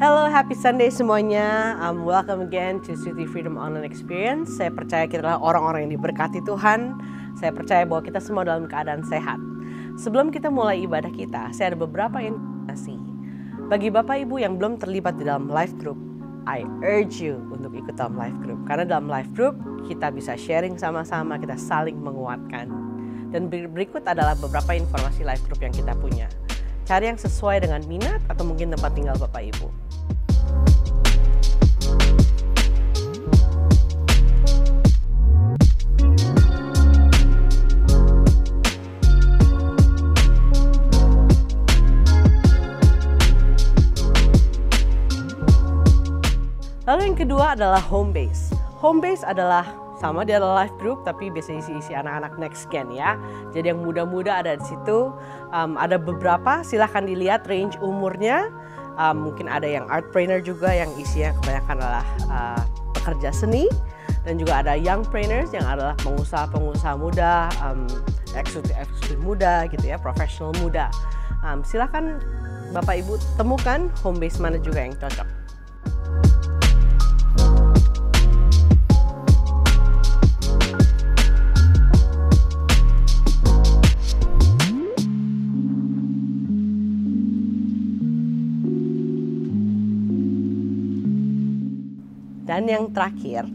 Hello, happy Sunday semuanya. Welcome again to City Freedom Online Experience. Saya percaya kita adalah orang-orang yang diberkati Tuhan. Saya percaya bahwa kita semua dalam keadaan sehat. Sebelum kita mulai ibadah kita, saya ada beberapa informasi. Bagi Bapak Ibu yang belum terlibat di dalam life group, I urge you untuk ikut dalam life group. Karena dalam life group, kita bisa sharing sama-sama, kita saling menguatkan. Dan berikut adalah beberapa informasi life group yang kita punya. Cari yang sesuai dengan minat atau mungkin tempat tinggal Bapak Ibu. Lalu yang kedua adalah home base. Home base adalah sama, dia adalah life group tapi biasanya isi anak-anak next gen ya. Jadi yang muda-muda ada di situ. Ada beberapa, silahkan dilihat range umurnya. Mungkin ada yang artpreneur juga yang isinya kebanyakan adalah pekerja seni. Dan juga ada young trainers yang adalah pengusaha-pengusaha muda, eksekutif muda gitu ya, profesional muda. Silahkan Bapak Ibu temukan home base mana juga yang cocok. Dan yang terakhir,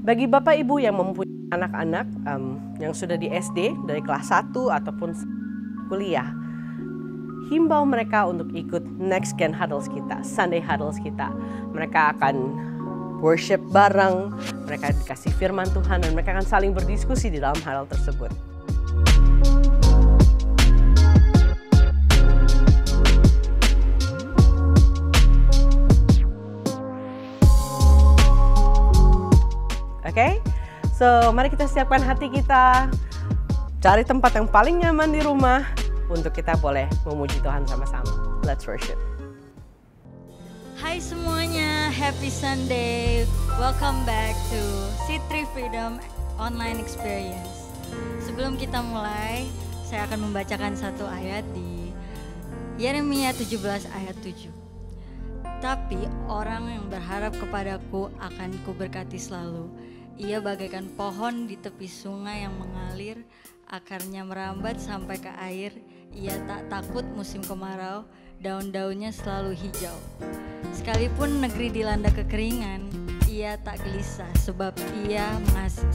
bagi Bapak Ibu yang mempunyai anak-anak yang sudah di SD dari kelas 1 ataupun kuliah, himbau mereka untuk ikut Next Gen Huddles kita, Sunday Huddles kita. Mereka akan worship bareng, mereka dikasih firman Tuhan, dan mereka akan saling berdiskusi di dalam huddle tersebut. Oke, so mari kita siapkan hati kita, cari tempat yang paling nyaman di rumah untuk kita boleh memuji Tuhan sama-sama. Let's worship. Hai semuanya, happy Sunday. Welcome back to C3 Freedom Online Experience. Sebelum kita mulai, saya akan membacakan satu ayat di Yeremia 17 ayat 7. Tapi orang yang berharap kepadaku akan kuberkati selalu. Ia bagaikan pohon di tepi sungai yang mengalir, akarnya merambat sampai ke air. Ia tak takut musim kemarau, daun-daunnya selalu hijau. Sekalipun negeri dilanda kekeringan, ia tak gelisah sebab ia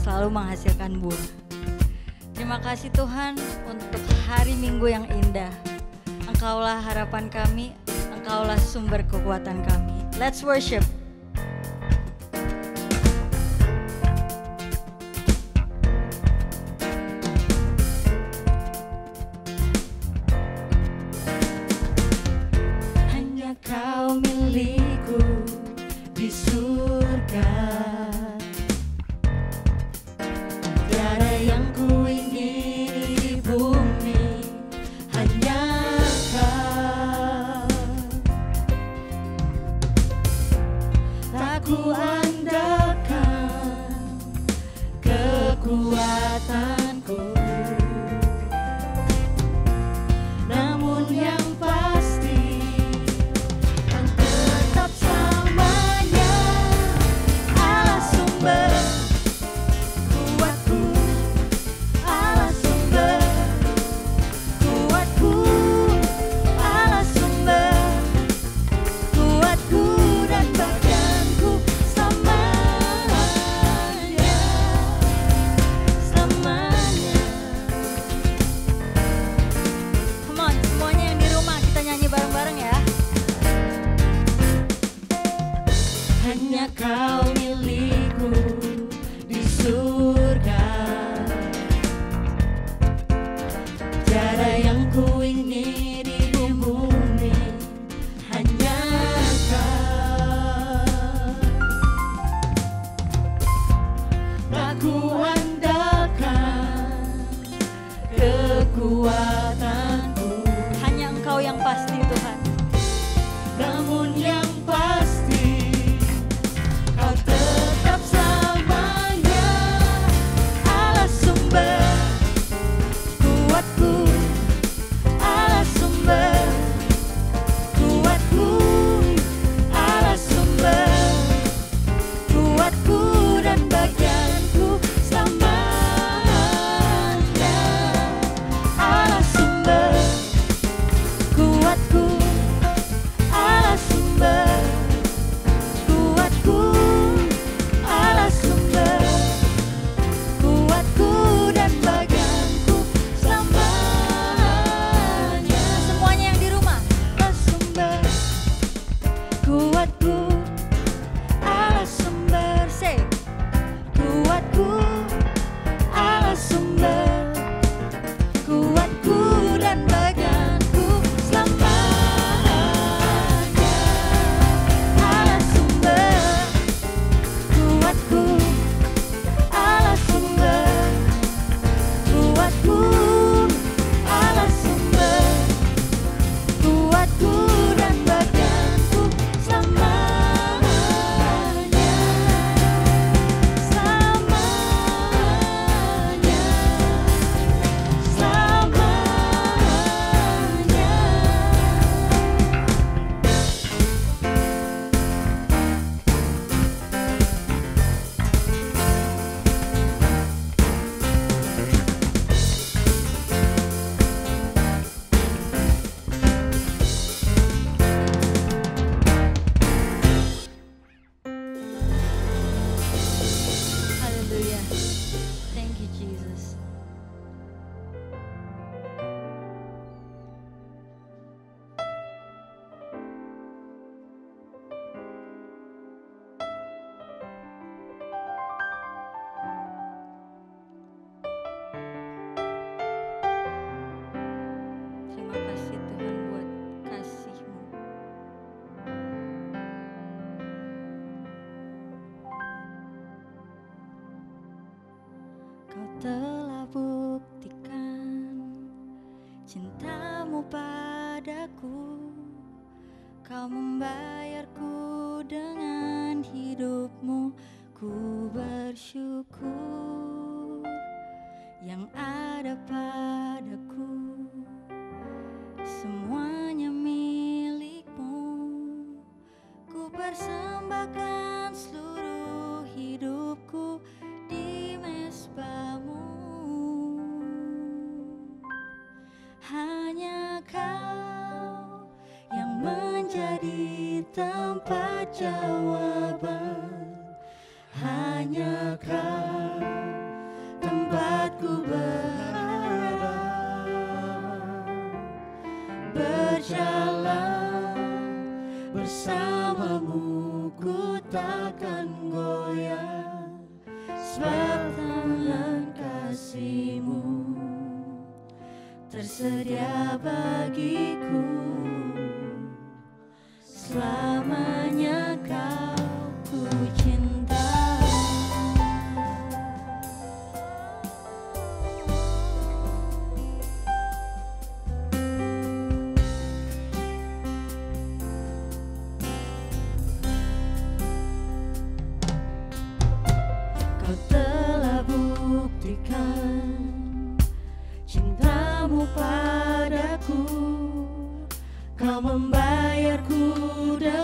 selalu menghasilkan buah. Terima kasih Tuhan untuk hari Minggu yang indah. Engkaulah harapan kami, Engkaulah sumber kekuatan kami. Let's worship. Namun yang pasti kau telah buktikan cintamu padaku. Kau membayarku dengan hidupmu. Ku bersyukur yang ada padaku. Semuanya milikmu. Ku persembahkan seluruh hidupku di mezbahmu. Hanya Kau yang menjadi tempat jawaban. Hanya Kau tempatku berharap. Berjalan bersamamu ku takkan goyah, sebab tangan kasih-Mu tersedia bagiku. Selamanya Kau ku cinta. Kau telah buktikan cintamu padaku. Kau membayarku dengan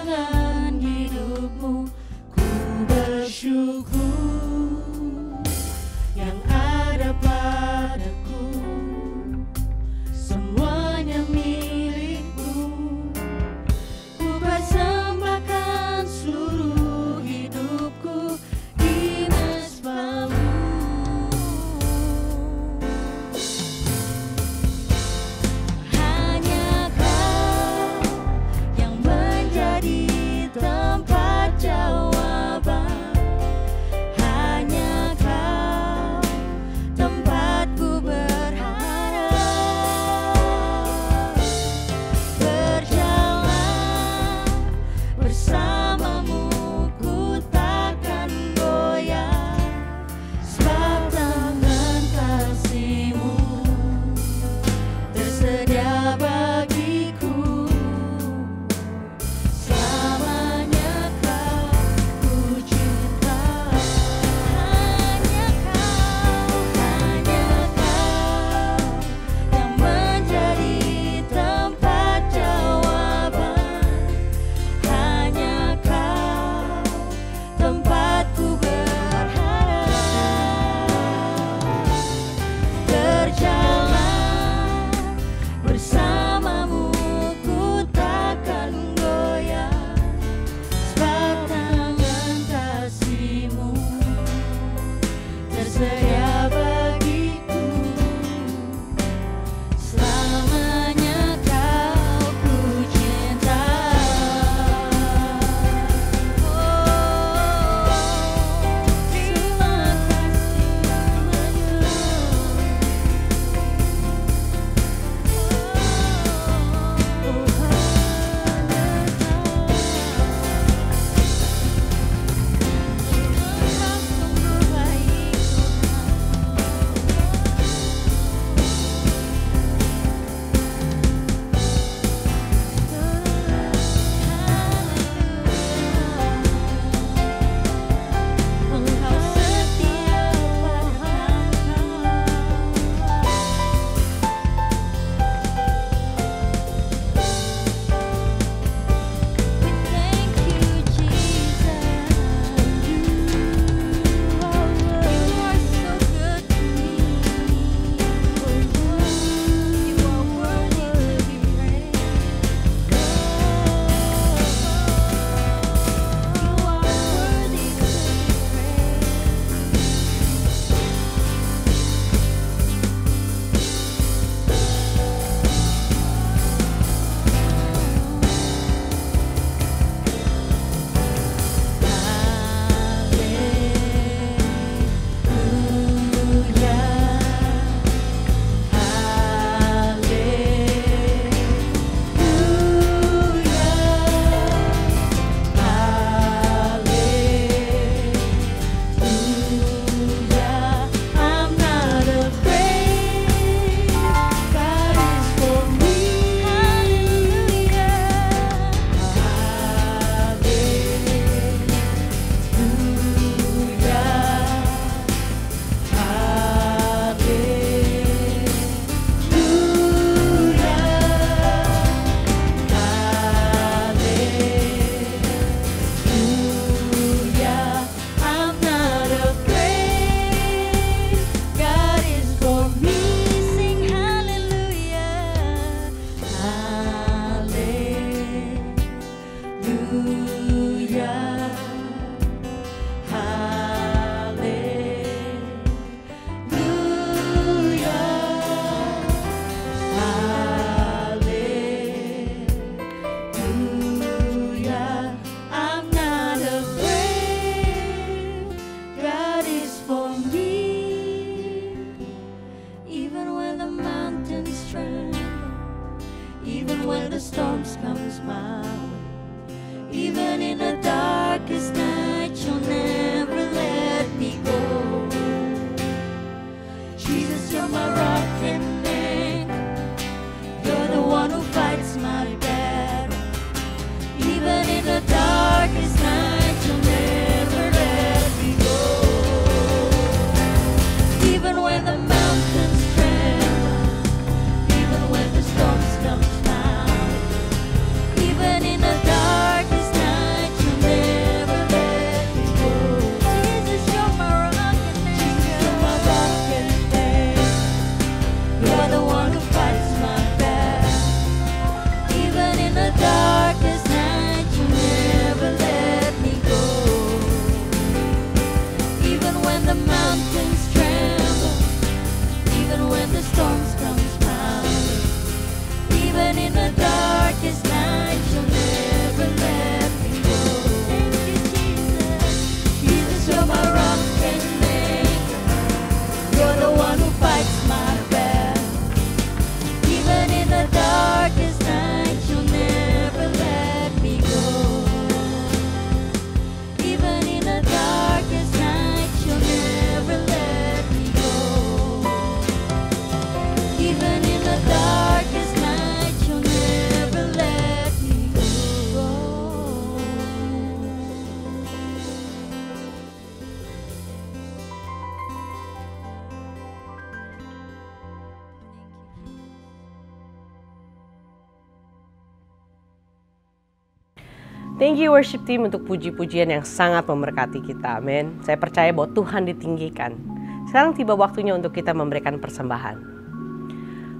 Thank you worship team untuk puji-pujian yang sangat memberkati kita, amin. Saya percaya bahwa Tuhan ditinggikan. Sekarang tiba waktunya untuk kita memberikan persembahan.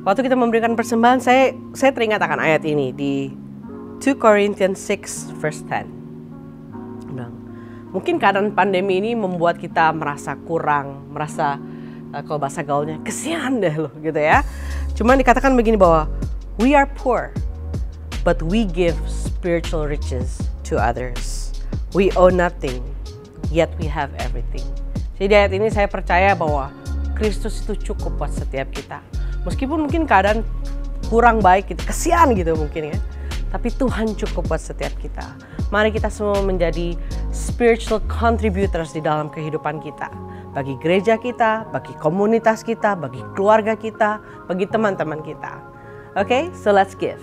Waktu kita memberikan persembahan, saya teringat akan ayat ini di 2 Corinthians 6 verse 10. Mungkin keadaan pandemi ini membuat kita merasa kurang, merasa kalau bahasa gaulnya kesian deh loh gitu ya. Cuman dikatakan begini bahwa we are poor, but we give spiritual riches to others. We owe nothing, yet we have everything. Jadi di ayat ini saya percaya bahwa Kristus itu cukup buat setiap kita. Meskipun mungkin keadaan kurang baik, gitu, kesian gitu mungkin ya. Tapi Tuhan cukup buat setiap kita. Mari kita semua menjadi spiritual contributors di dalam kehidupan kita. Bagi gereja kita, bagi komunitas kita, bagi keluarga kita, bagi teman-teman kita. Okay, so let's give.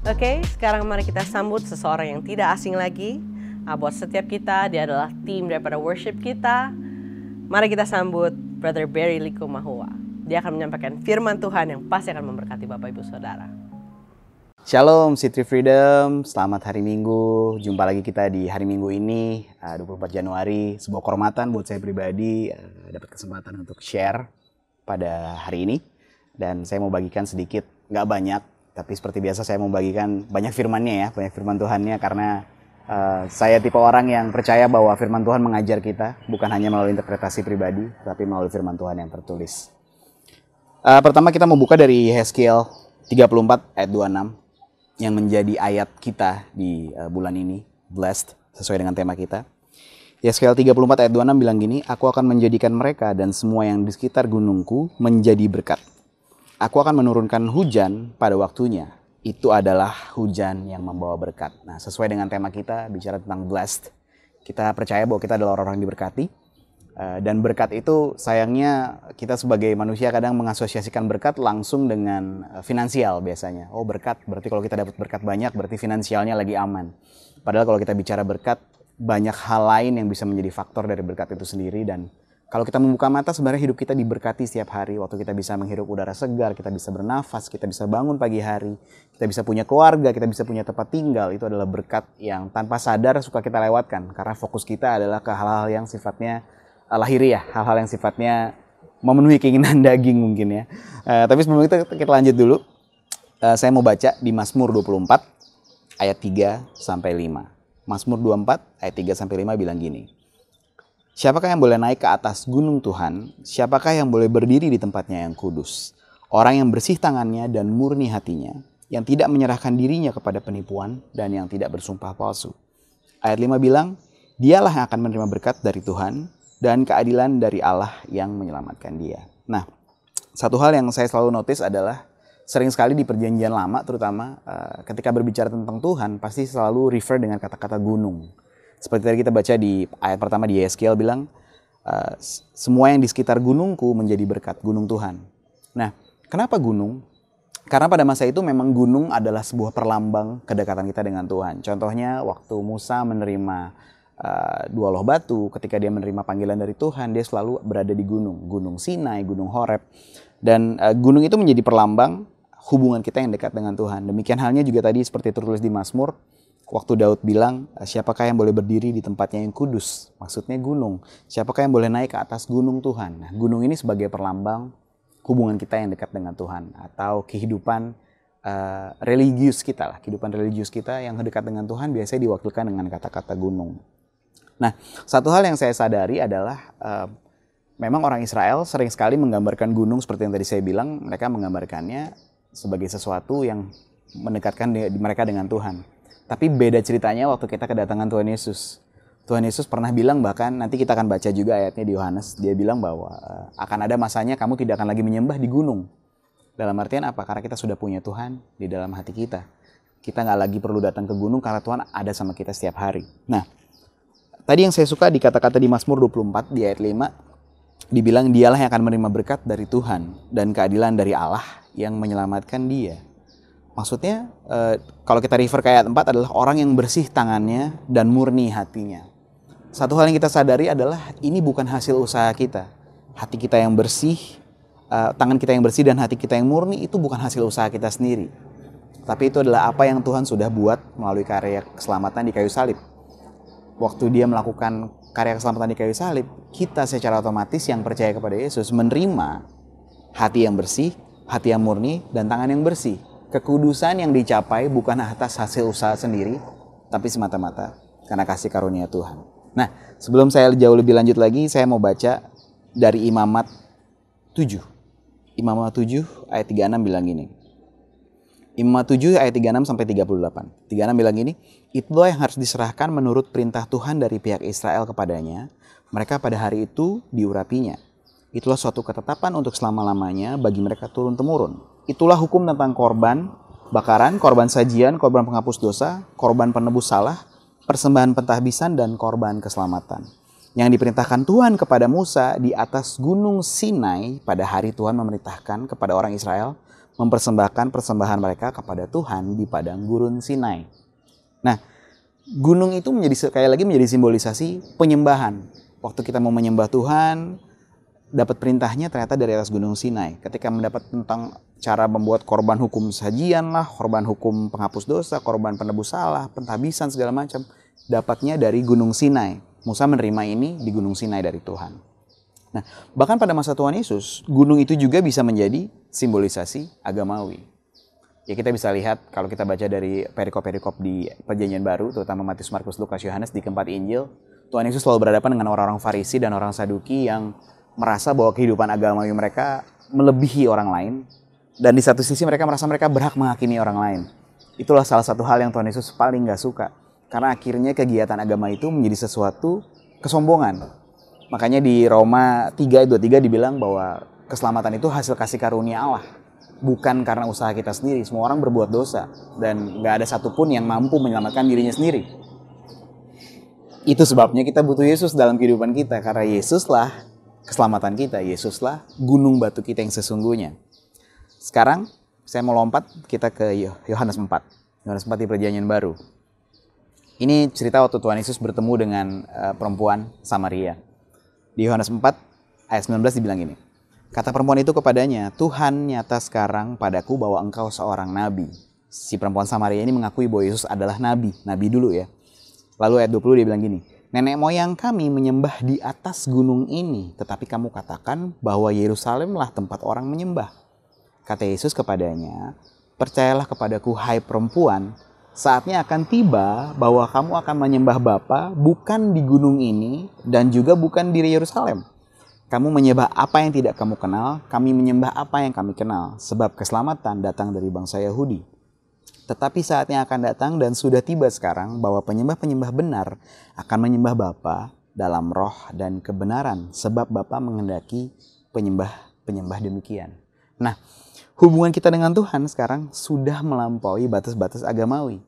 Oke, sekarang mari kita sambut seseorang yang tidak asing lagi. Buat setiap kita, dia adalah tim daripada worship kita. Mari kita sambut Brother Barry Likumahua. Dia akan menyampaikan firman Tuhan yang pasti akan memberkati Bapak Ibu Saudara. Shalom City Freedom, selamat hari Minggu. Jumpa lagi kita di hari Minggu ini, 24 Januari. Sebuah kehormatan buat saya pribadi, dapat kesempatan untuk share pada hari ini. Dan saya mau bagikan sedikit, nggak banyak. Tapi seperti biasa saya mau bagikan banyak firman-Nya ya, banyak firman Tuhan-Nya karena saya tipe orang yang percaya bahwa firman Tuhan mengajar kita bukan hanya melalui interpretasi pribadi, tapi melalui firman Tuhan yang tertulis. Pertama kita mau buka dari Yeskiel 34 ayat 26 yang menjadi ayat kita di bulan ini, blessed, sesuai dengan tema kita. Yeskiel 34 ayat 26 bilang gini, "Aku akan menjadikan mereka dan semua yang di sekitar gunungku menjadi berkat. Aku akan menurunkan hujan pada waktunya. Itu adalah hujan yang membawa berkat." Nah, sesuai dengan tema kita, bicara tentang blessed. Kita percaya bahwa kita adalah orang-orang diberkati. Dan berkat itu sayangnya kita sebagai manusia kadang mengasosiasikan berkat langsung dengan finansial biasanya. Oh, berkat, berarti kalau kita dapat berkat banyak, berarti finansialnya lagi aman. Padahal kalau kita bicara berkat, banyak hal lain yang bisa menjadi faktor dari berkat itu sendiri. Dan kalau kita membuka mata, sebenarnya hidup kita diberkati setiap hari. Waktu kita bisa menghirup udara segar, kita bisa bernafas, kita bisa bangun pagi hari, kita bisa punya keluarga, kita bisa punya tempat tinggal. Itu adalah berkat yang tanpa sadar suka kita lewatkan. Karena fokus kita adalah ke hal-hal yang sifatnya lahiriah, hal-hal yang sifatnya memenuhi keinginan daging mungkin ya. Tapi sebelum itu kita lanjut dulu. Saya mau baca di Mazmur 24 ayat 3-5. Mazmur 24 ayat 3-5 bilang gini. "Siapakah yang boleh naik ke atas gunung Tuhan? Siapakah yang boleh berdiri di tempatnya yang kudus? Orang yang bersih tangannya dan murni hatinya, yang tidak menyerahkan dirinya kepada penipuan dan yang tidak bersumpah palsu." Ayat 5 bilang, "Dialah yang akan menerima berkat dari Tuhan dan keadilan dari Allah yang menyelamatkan dia." Nah, satu hal yang saya selalu notice adalah sering sekali di perjanjian lama terutama ketika berbicara tentang Tuhan pasti selalu refer dengan kata-kata gunung. Seperti tadi kita baca di ayat pertama di Yeskiel bilang, semua yang di sekitar gunungku menjadi berkat, gunung Tuhan. Nah, kenapa gunung? Karena pada masa itu memang gunung adalah sebuah perlambang kedekatan kita dengan Tuhan. Contohnya waktu Musa menerima dua loh batu, ketika dia menerima panggilan dari Tuhan, dia selalu berada di gunung. Gunung Sinai, gunung Horeb. Dan gunung itu menjadi perlambang hubungan kita yang dekat dengan Tuhan. Demikian halnya juga tadi seperti tertulis di Mazmur. Waktu Daud bilang, "Siapakah yang boleh berdiri di tempatnya yang kudus?" Maksudnya gunung. Siapakah yang boleh naik ke atas gunung Tuhan? Nah, gunung ini sebagai perlambang hubungan kita yang dekat dengan Tuhan. Atau kehidupan religius kita lah. Kehidupan religius kita yang dekat dengan Tuhan biasanya diwakilkan dengan kata-kata gunung. Nah, satu hal yang saya sadari adalah memang orang Israel sering sekali menggambarkan gunung seperti yang tadi saya bilang. Mereka menggambarkannya sebagai sesuatu yang mendekatkan mereka dengan Tuhan. Tapi beda ceritanya waktu kita kedatangan Tuhan Yesus. Tuhan Yesus pernah bilang, bahkan nanti kita akan baca juga ayatnya di Yohanes. Dia bilang bahwa akan ada masanya kamu tidak akan lagi menyembah di gunung. Dalam artian apa? Karena kita sudah punya Tuhan di dalam hati kita. Kita nggak lagi perlu datang ke gunung karena Tuhan ada sama kita setiap hari. Nah, Tadi yang saya suka di kata-kata di Mazmur 24 di ayat 5, dibilang dialah yang akan menerima berkat dari Tuhan dan keadilan dari Allah yang menyelamatkan dia. Maksudnya kalau kita refer ke ayat 4 adalah orang yang bersih tangannya dan murni hatinya. Satu hal yang kita sadari adalah ini bukan hasil usaha kita. Hati kita yang bersih, tangan kita yang bersih dan hati kita yang murni itu bukan hasil usaha kita sendiri. Tapi itu adalah apa yang Tuhan sudah buat melalui karya keselamatan di kayu salib. Waktu dia melakukan karya keselamatan di kayu salib, kita secara otomatis yang percaya kepada Yesus menerima hati yang bersih, hati yang murni, dan tangan yang bersih. Kekudusan yang dicapai bukan atas hasil usaha sendiri, tapi semata-mata karena kasih karunia Tuhan. Nah, sebelum saya jauh lebih lanjut lagi, saya mau baca dari Imamat 7. Imamat 7 ayat 36 bilang gini. Imamat 7 ayat 36 sampai 38. 36 bilang gini, itulah yang harus diserahkan menurut perintah Tuhan dari pihak Israel kepadanya. Mereka pada hari itu diurapinya. Itulah suatu ketetapan untuk selama-lamanya bagi mereka turun-temurun. Itulah hukum tentang korban bakaran, korban sajian, korban penghapus dosa, korban penebus salah, persembahan pentahbisan, dan korban keselamatan. Yang diperintahkan Tuhan kepada Musa di atas gunung Sinai pada hari Tuhan memerintahkan kepada orang Israel mempersembahkan persembahan mereka kepada Tuhan di padang gurun Sinai. Nah, gunung itu sekali lagi menjadi simbolisasi penyembahan. Waktu kita mau menyembah Tuhan, dapat perintahnya ternyata dari atas gunung Sinai. Ketika mendapat tentang cara membuat korban hukum sajian lah, korban hukum penghapus dosa, korban penebus salah, pentahbisan segala macam, dapatnya dari gunung Sinai. Musa menerima ini di gunung Sinai dari Tuhan. Nah, bahkan pada masa Tuhan Yesus, gunung itu juga bisa menjadi simbolisasi agamawi. Ya, kita bisa lihat kalau kita baca dari perikop-perikop di Perjanjian Baru, terutama Matius, Markus, Lukas, Yohanes di keempat Injil, Tuhan Yesus selalu berhadapan dengan orang-orang Farisi dan orang Saduki yang merasa bahwa kehidupan agamawi mereka melebihi orang lain, dan di satu sisi mereka merasa mereka berhak menghakimi orang lain. Itulah salah satu hal yang Tuhan Yesus paling gak suka, karena akhirnya kegiatan agama itu menjadi sesuatu kesombongan. Makanya di Roma 3:23 dibilang bahwa keselamatan itu hasil kasih karunia Allah, bukan karena usaha kita sendiri. Semua orang berbuat dosa dan gak ada satupun yang mampu menyelamatkan dirinya sendiri. Itu sebabnya kita butuh Yesus dalam kehidupan kita, karena Yesuslah keselamatan kita, Yesuslah gunung batu kita yang sesungguhnya. Sekarang saya mau lompat kita ke Yohanes 4. Yohanes 4 di Perjanjian Baru. Ini cerita waktu Tuhan Yesus bertemu dengan perempuan Samaria. Di Yohanes 4 ayat 19 dibilang gini. Kata perempuan itu kepadanya, Tuhan nyata sekarang padaku bahwa engkau seorang nabi. Si perempuan Samaria ini mengakui bahwa Yesus adalah nabi. Nabi dulu ya. Lalu ayat 20 dia bilang gini. Nenek moyang kami menyembah di atas gunung ini. Tetapi kamu katakan bahwa Yerusalemlah tempat orang menyembah. Kata Yesus kepadanya, percayalah kepadaku hai perempuan, saatnya akan tiba bahwa kamu akan menyembah Bapa bukan di gunung ini dan juga bukan di Yerusalem. Kamu menyembah apa yang tidak kamu kenal, kami menyembah apa yang kami kenal, sebab keselamatan datang dari bangsa Yahudi. Tetapi saatnya akan datang dan sudah tiba sekarang bahwa penyembah-penyembah benar akan menyembah Bapa dalam roh dan kebenaran, sebab Bapa menghendaki penyembah-penyembah demikian. Nah, hubungan kita dengan Tuhan sekarang sudah melampaui batas-batas agamawi.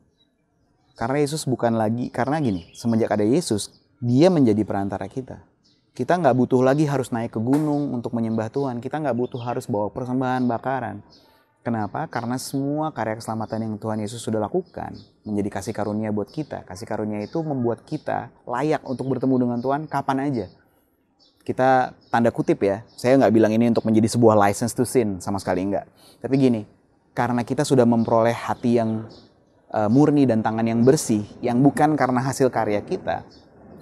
Karena Yesus bukan lagi, karena gini, semenjak ada Yesus, dia menjadi perantara kita. Kita nggak butuh lagi harus naik ke gunung untuk menyembah Tuhan. Kita nggak butuh harus bawa persembahan bakaran. Kenapa? Karena semua karya keselamatan yang Tuhan Yesus sudah lakukan menjadi kasih karunia buat kita. Kasih karunia itu membuat kita layak untuk bertemu dengan Tuhan kapan aja. Kita tanda kutip ya, saya nggak bilang ini untuk menjadi sebuah license to sin, sama sekali enggak. Tapi gini, karena kita sudah memperoleh hati yang murni dan tangan yang bersih, yang bukan karena hasil karya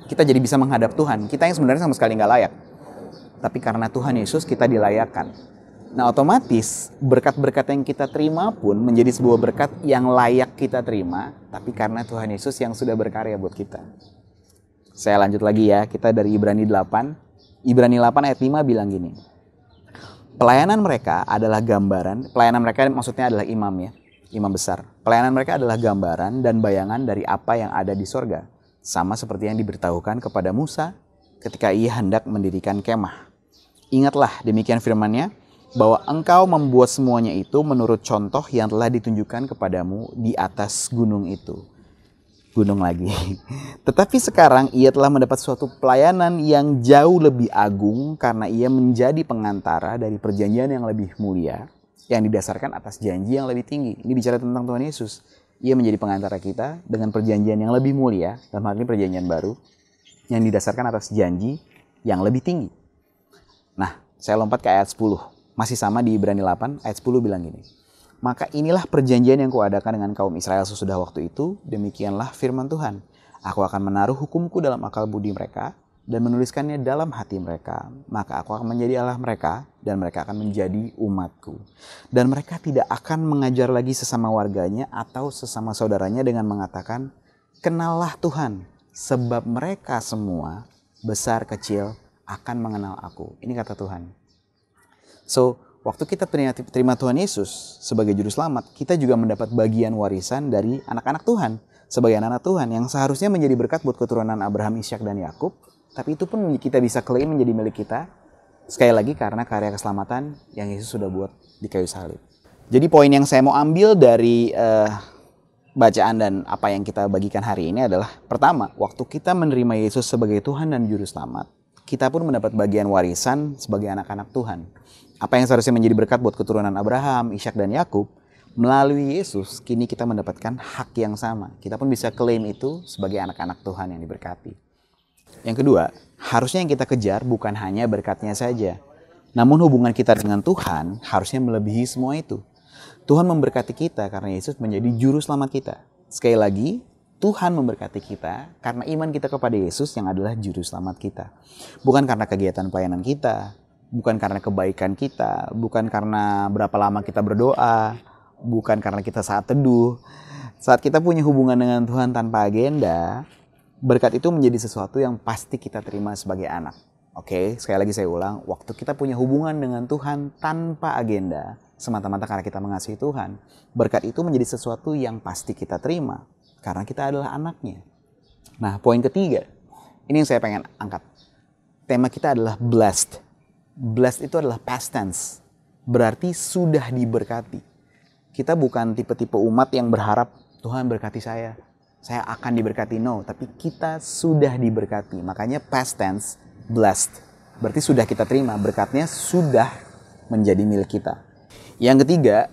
kita jadi bisa menghadap Tuhan. Kita yang sebenarnya sama sekali nggak layak. Tapi karena Tuhan Yesus kita dilayakkan. Nah, otomatis berkat-berkat yang kita terima pun menjadi sebuah berkat yang layak kita terima, tapi karena Tuhan Yesus yang sudah berkarya buat kita. Saya lanjut lagi ya, kita dari Ibrani 8. Ibrani 8 ayat 5 bilang gini. Pelayanan mereka adalah gambaran, pelayanan mereka maksudnya adalah imam ya, imam besar. Pelayanan mereka adalah gambaran dan bayangan dari apa yang ada di sorga. Sama seperti yang diberitahukan kepada Musa ketika ia hendak mendirikan kemah. Ingatlah demikian firman-Nya, bahwa engkau membuat semuanya itu menurut contoh yang telah ditunjukkan kepadamu di atas gunung itu. gunung lagi. Tetapi sekarang ia telah mendapat suatu pelayanan yang jauh lebih agung karena ia menjadi pengantara dari perjanjian yang lebih mulia yang didasarkan atas janji yang lebih tinggi. Ini bicara tentang Tuhan Yesus. Ia menjadi pengantara kita dengan perjanjian yang lebih mulia, dalam hal ini perjanjian baru, yang didasarkan atas janji yang lebih tinggi. Nah, saya lompat ke ayat 10. Masih sama di Ibrani 8, ayat 10 bilang gini. Maka inilah perjanjian yang kuadakan dengan kaum Israel sesudah waktu itu, demikianlah firman Tuhan. Aku akan menaruh hukumku dalam akal budi mereka, dan menuliskannya dalam hati mereka. Maka aku akan menjadi Allah mereka, dan mereka akan menjadi umatku. Dan mereka tidak akan mengajar lagi sesama warganya atau sesama saudaranya dengan mengatakan, kenallah Tuhan, sebab mereka semua, besar kecil, akan mengenal aku. Ini kata Tuhan. So, waktu kita terima Tuhan Yesus sebagai juru selamat, kita juga mendapat bagian warisan dari anak-anak Tuhan. Sebagai anak-anak Tuhan yang seharusnya menjadi berkat buat keturunan Abraham, Ishak, dan Yakub. Tapi itu pun kita bisa klaim menjadi milik kita. Sekali lagi karena karya keselamatan yang Yesus sudah buat di kayu salib. Jadi poin yang saya mau ambil dari bacaan dan apa yang kita bagikan hari ini adalah, pertama, waktu kita menerima Yesus sebagai Tuhan dan Juru Selamat, kita pun mendapat bagian warisan sebagai anak-anak Tuhan. Apa yang seharusnya menjadi berkat buat keturunan Abraham, Ishak, dan Yakub, melalui Yesus, kini kita mendapatkan hak yang sama. Kita pun bisa klaim itu sebagai anak-anak Tuhan yang diberkati. Yang kedua, harusnya yang kita kejar bukan hanya berkatnya saja. Namun hubungan kita dengan Tuhan harusnya melebihi semua itu. Tuhan memberkati kita karena Yesus menjadi juru selamat kita. Sekali lagi, Tuhan memberkati kita karena iman kita kepada Yesus yang adalah juru selamat kita. Bukan karena kegiatan pelayanan kita, bukan karena kebaikan kita, bukan karena berapa lama kita berdoa, bukan karena kita saat teduh. Saat kita punya hubungan dengan Tuhan tanpa agenda, berkat itu menjadi sesuatu yang pasti kita terima sebagai anak. Oke, sekali lagi saya ulang, waktu kita punya hubungan dengan Tuhan tanpa agenda, semata-mata karena kita mengasihi Tuhan, berkat itu menjadi sesuatu yang pasti kita terima. Karena kita adalah anaknya. Nah, poin ketiga, ini yang saya pengen angkat. Tema kita adalah blessed. Blessed itu adalah past tense. Berarti sudah diberkati. Kita bukan tipe-tipe umat yang berharap, Tuhan berkati saya akan diberkati. No, tapi kita sudah diberkati. Makanya past tense, blessed. Berarti sudah kita terima, berkatnya sudah menjadi milik kita. Yang ketiga,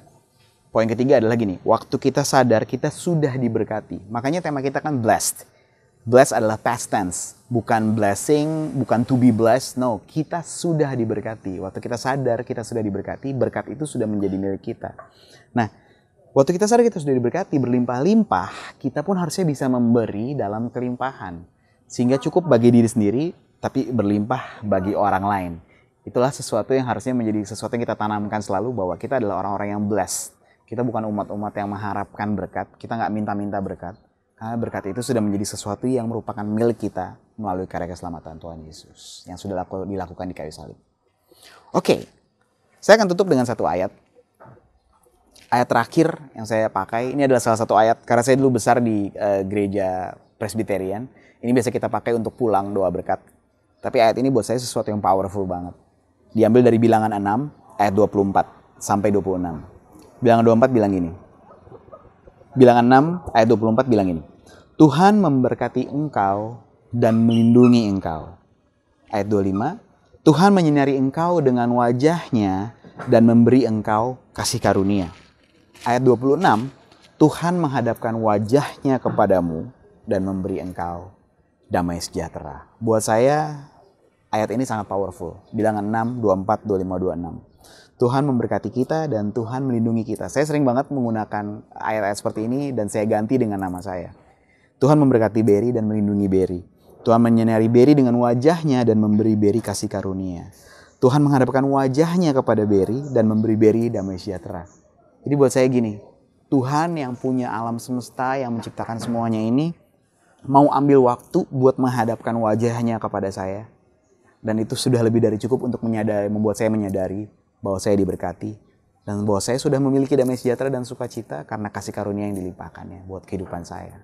poin ketiga adalah gini, waktu kita sadar kita sudah diberkati. Makanya tema kita kan blessed. Blessed adalah past tense, bukan blessing, bukan to be blessed. No, kita sudah diberkati. Waktu kita sadar kita sudah diberkati, berkat itu sudah menjadi milik kita. Nah, waktu kita sadar kita sudah diberkati berlimpah-limpah, kita pun harusnya bisa memberi dalam kelimpahan. Sehingga cukup bagi diri sendiri, tapi berlimpah bagi orang lain. Itulah sesuatu yang harusnya menjadi sesuatu yang kita tanamkan selalu, bahwa kita adalah orang-orang yang blessed. Kita bukan umat-umat yang mengharapkan berkat, kita nggak minta-minta berkat. Karena berkat itu sudah menjadi sesuatu yang merupakan milik kita melalui karya keselamatan Tuhan Yesus yang sudah dilakukan di kayu salib. Oke, saya akan tutup dengan satu ayat. Ayat terakhir yang saya pakai, ini adalah salah satu ayat, karena saya dulu besar di gereja Presbyterian. Ini biasa kita pakai untuk pulang doa berkat. Tapi ayat ini buat saya sesuatu yang powerful banget. Diambil dari Bilangan 6 ayat 24 sampai 26. Bilangan 24 bilang gini. Bilangan 6 ayat 24 bilang gini. Tuhan memberkati engkau dan melindungi engkau. Ayat 25. Tuhan menyinari engkau dengan wajahnya dan memberi engkau kasih karunia. Ayat 26. Tuhan menghadapkan wajahnya kepadamu dan memberi engkau damai sejahtera. Buat saya ayat ini sangat powerful. Bilangan 6, 24, 25, 26. Tuhan memberkati kita dan Tuhan melindungi kita. Saya sering banget menggunakan ayat-ayat seperti ini dan saya ganti dengan nama saya. Tuhan memberkati Berry dan melindungi Berry. Tuhan menyinari Berry dengan wajahnya dan memberi Berry kasih karunia. Tuhan menghadapkan wajahnya kepada Berry dan memberi Berry damai sejahtera. Jadi buat saya gini, Tuhan yang punya alam semesta, yang menciptakan semuanya ini, mau ambil waktu buat menghadapkan wajahnya kepada saya. Dan itu sudah lebih dari cukup untuk membuat saya menyadari bahwa saya diberkati. Dan bahwa saya sudah memiliki damai sejahtera dan sukacita karena kasih karunia yang dilimpahkannya buat kehidupan saya.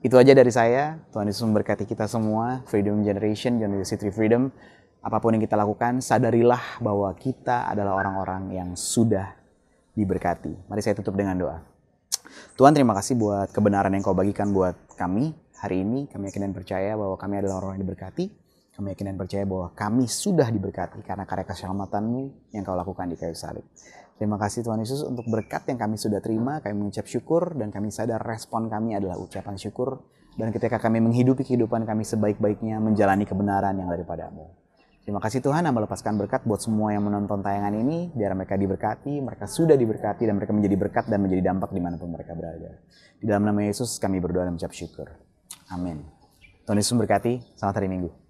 Itu aja dari saya. Tuhan Yesus memberkati kita semua. Freedom Generation, Generation City Freedom. Apapun yang kita lakukan, sadarilah bahwa kita adalah orang-orang yang sudah diberkati. Mari saya tutup dengan doa. Tuhan, terima kasih buat kebenaran yang kau bagikan buat kami hari ini. Kami yakin dan percaya bahwa kami adalah orang yang diberkati. Kami yakin dan percaya bahwa kami sudah diberkati karena karya keselamatan-Mu yang kau lakukan di kayu salib. Terima kasih Tuhan Yesus untuk berkat yang kami sudah terima. Kami mengucap syukur dan kami sadar respon kami adalah ucapan syukur. Dan ketika kami menghidupi kehidupan kami sebaik-baiknya menjalani kebenaran yang daripada-Mu. Terima kasih Tuhan, Hamba lepaskan berkat buat semua yang menonton tayangan ini. Biar mereka diberkati, mereka sudah diberkati dan mereka menjadi berkat dan menjadi dampak dimanapun mereka berada. Di dalam nama Yesus kami berdoa dan mengucap syukur. Amin. Tuhan Yesus memberkati, selamat hari Minggu.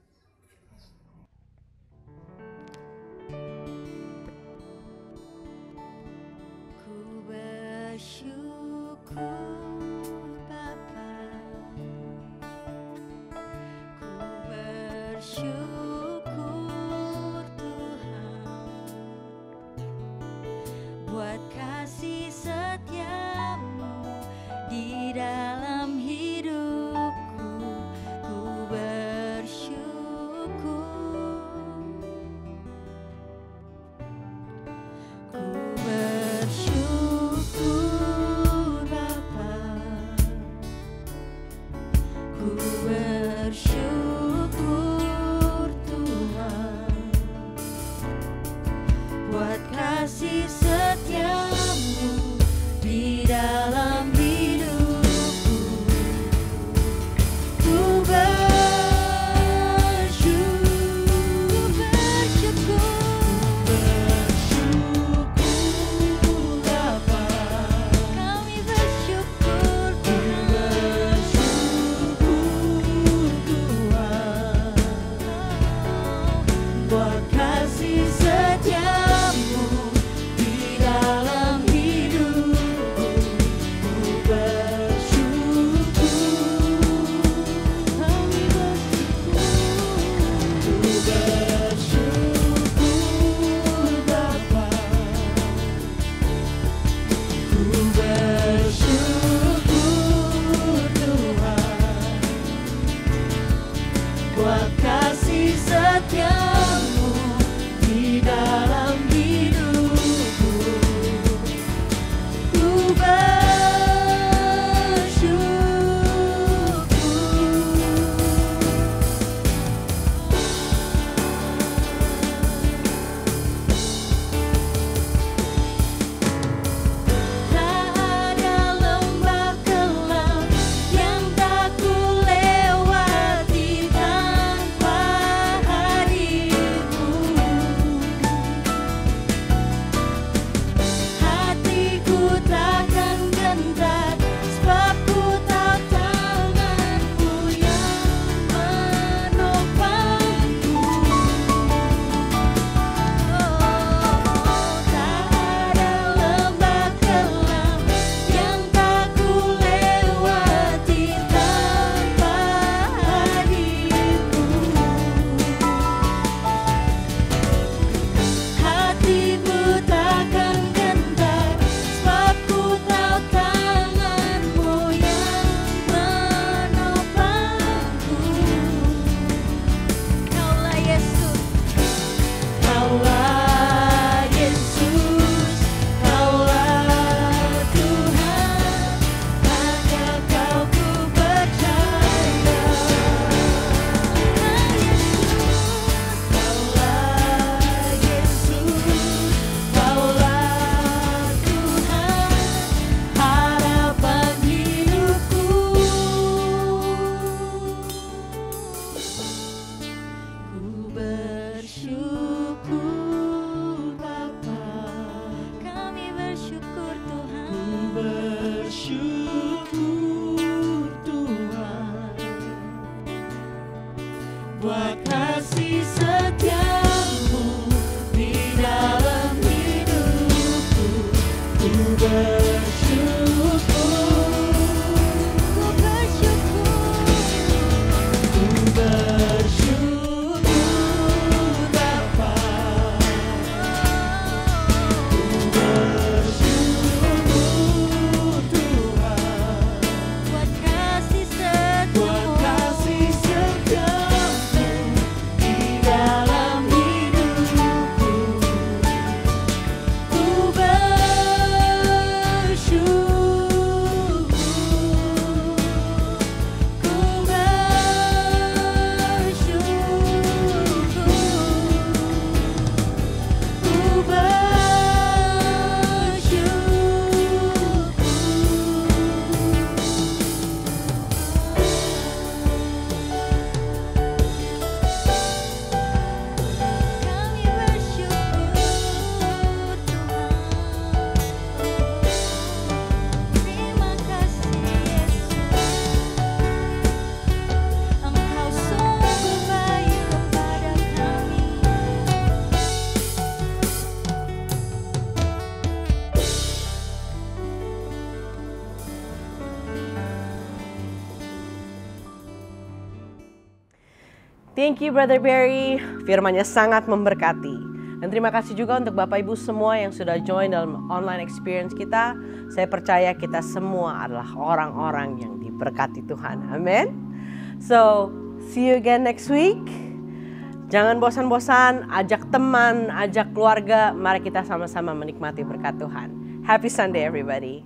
Buat kasih setiamu di dalam hidupku, ku bersyukur. Thank you Brother Barry, firman-Nya sangat memberkati. Dan terima kasih juga untuk Bapak Ibu semua yang sudah join dalam online experience kita. Saya percaya kita semua adalah orang-orang yang diberkati Tuhan. Amin. So, see you again next week. Jangan bosan-bosan, ajak teman, ajak keluarga. Mari kita sama-sama menikmati berkat Tuhan. Happy Sunday everybody.